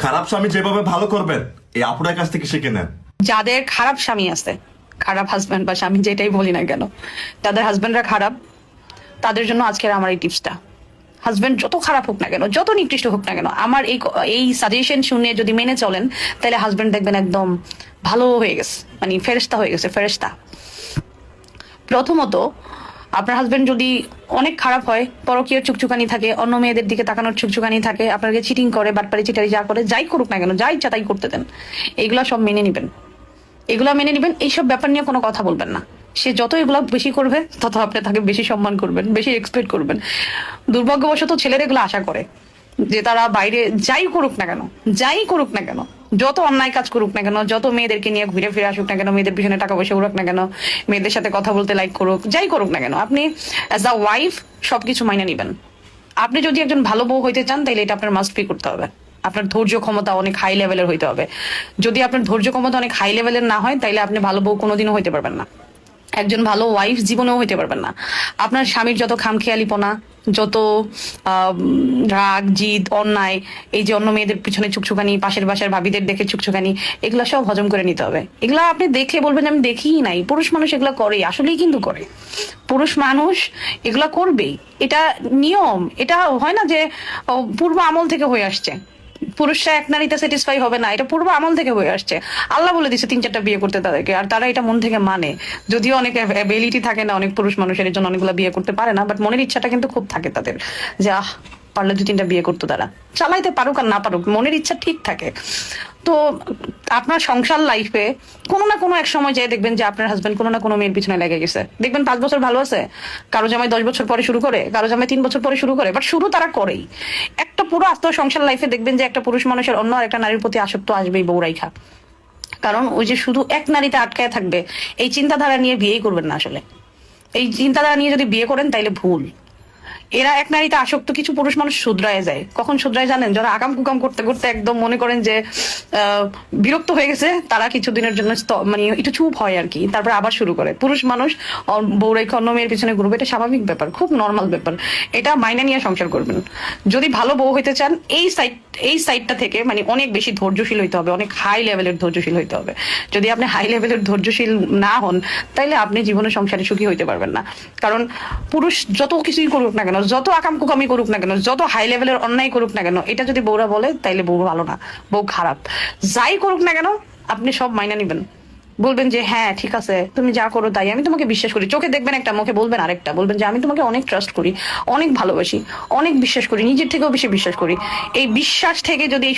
খারাপ স্বামী যেভাবে ভালো করবেন এই আপুটার কাছ থেকে শিখে নেন। যাদের খারাপ স্বামী আছে, খারাপ হাজব্যান্ড বা স্বামী যেটাই বলি না কেন, তাদের হাজব্যান্ডরা খারাপ, তাদের জন্য আজকের আমার এই টিপসটা। হাজব্যান্ড যত খারাপ হোক না কেন, যত নিকৃষ্ট হোক না কেন, আমার এই সাজেশন শুনে যদি মেনে চলেন, তাহলে হাজব্যান্ড দেখবেন একদম ভালো হয়ে গেছে, মানে ফেরেশতা হয়ে গেছে, ফেরেশতা। প্রথমত, আপনার হাজবেন্ড যদি অনেক খারাপ হয়, পরকীয় চুকচুকানি থাকে, অন্য মেয়েদের দিকে তাকানোর চুকচুকানি থাকে, আপনাকে চিটিং করে, বাটপারি চিটারি যা করে, যাই করুক না কেন, যা ইচ্ছা তাই করতে দেন, এগুলা সব মেনে নিবেন। এগুলা মেনে নিবেন, এইসব ব্যাপার নিয়ে কোনো কথা বলবেন না। সে যত এগুলা বেশি করবে, তত আপনি তাকে বেশি সম্মান করবেন, বেশি এক্সপেক্ট করবেন। দুর্ভাগ্যবশত ছেলেরা এগুলো আশা করে যে তারা বাইরে যাই করুক না কেন, যাই করুক না কেন, যত অন্যায় কাজ করুক না কেন, যত মেয়েদেরকে নিয়ে ঘুরে ফিরে আসুক না কেন, মেয়েদের পিছনে টাকা পয়সা উড়ুক না কেন, মেয়েদের সাথে কথা বলতে লাইক করুক, যাই করুক না কেন, আপনি অ্যাজ আ ওয়াইফ সবকিছু মাইনে নিবেন। আপনি যদি একজন ভালো বউ হইতে চান, তাহলে এটা আপনার মাস্ট বি করতে হবে। আপনার ধৈর্য ক্ষমতা অনেক হাই লেভেলের হইতে হবে। যদি আপনার ধৈর্য ক্ষমতা অনেক হাই লেভেলের না হয়, তাইলে আপনি ভালো বউ কোনোদিনও হইতে পারবেন না, একজন ভালো ওয়াইফ জীবনেও হইতে পারবেন না। আপনার স্বামীর যত খামখেয়ালিপনা, যত রাগ জিদ অন্যায়, এই যে অন্য মেয়েদের পিছনে চুকচুকানি, পাশের বাসার ভাবিদের দেখে চুকচুকানি, এগুলা সব হজম করে নিতে হবে। এগুলা আপনি দেখলে বলবেন আমি দেখিই নাই, পুরুষ মানুষ এগুলা করে, আসলেই কিন্তু করে। পুরুষ মানুষ এগুলা করবেই, এটা নিয়ম। এটা হয় না যে পূর্ব আমল থেকে হয়ে আসছে, পুরুষরা এক নারীতে স্যাটিসফাই হবে না, এটা পূর্ব আমল থেকে হয়ে আসছে। আল্লাহ বলে দিচ্ছে 3-4টা বিয়ে করতে তাদেরকে, আর তারা এটা মন থেকে মানে। যদিও অনেক অ্যাবিলিটি থাকে না অনেক পুরুষ মানুষের, জন্য অনেকগুলো বিয়ে করতে পারে না, বাট মনের ইচ্ছাটা কিন্তু খুব থাকে তাদের, যে পারলে 2-3টা বিয়ে করতো। তারা চালাইতে পারুক আর না পারুক, মনের ইচ্ছা ঠিক থাকে। তো আপনার সংসার লাইফে কোনো না কোনো এক সময় যেয়ে দেখবেন যে আপনার হাজবেন্ড কোনো না কোনো মেয়ের পিছনে লেগে গেছে। দেখবেন 5 বছর ভালো আছে, কারো জামাই 10 বছর পরে শুরু করে, কারো জামাই 3 বছর পরে শুরু করে, বাট শুরু তারা করেই। একটা পুরো আত্ম সংসার লাইফে দেখবেন যে একটা পুরুষ মানুষের অন্য একটা নারীর প্রতি আসক্ত আসবেই বউরাইখা। কারণ ওই যে শুধু এক নারীতে আটকায় থাকবে, এই চিন্তাধারা নিয়ে বিয়েই করবেন না আসলে। এই চিন্তাধারা নিয়ে যদি বিয়ে করেন তাইলে ভুল। এরা এক নারীতে আসক্ত কিছু পুরুষ মানুষ শুধরায় যায়। কখন শুধরায় জানেন? যারা আকাম কুকাম করতে করতে একদম মনে করেন যে বিরক্ত হয়ে গেছে, তারা কিছুদিনের জন্য মানে একটু চুপ হয় আর কি, তারপর আবার শুরু করে। পুরুষ মানুষ বউরাইখা অন্য মেয়ের পিছনে ঘুরবে, এটা স্বাভাবিক ব্যাপার, খুব নর্মাল ব্যাপার। এটা মাইনে নিয়ে সংসার করবেন। যদি ভালো বউ হইতে চান, এই সাইডটা থেকে মানে অনেক বেশি ধৈর্যশীল হইতে হবে, অনেক হাই লেভেলের ধৈর্যশীল হইতে হবে। যদি আপনি হাই লেভেলের ধৈর্যশীল না হন, তাইলে আপনি জীবনে সংসারে সুখী হইতে পারবেন না। কারণ পুরুষ যত কিছুই করুক না কেন, যত আকাম কুকামি করুক না কেন, যত হাই লেভেলের অন্যায় করুক না কেন, এটা যদি বউরা বলে, তাইলে বউ ভালো না, বউ খারাপ। যাই করুক না কেন, আপনি সব মাইনা নিবেন, বলবেন যে হ্যাঁ ঠিক আছে, তুমি যা করো তাই, আমি তোমাকে বিশ্বাস করি। চোখে দেখবেন একটা, মুখে বলবেন আরেকটা, বলবেন যে আমি তোমাকে অনেক ট্রাস্ট করি, অনেক ভালোবাসি, অনেক বিশ্বাস করি, নিজের থেকেও বেশি বিশ্বাস করি। এই বিশ্বাস থেকে যদি এই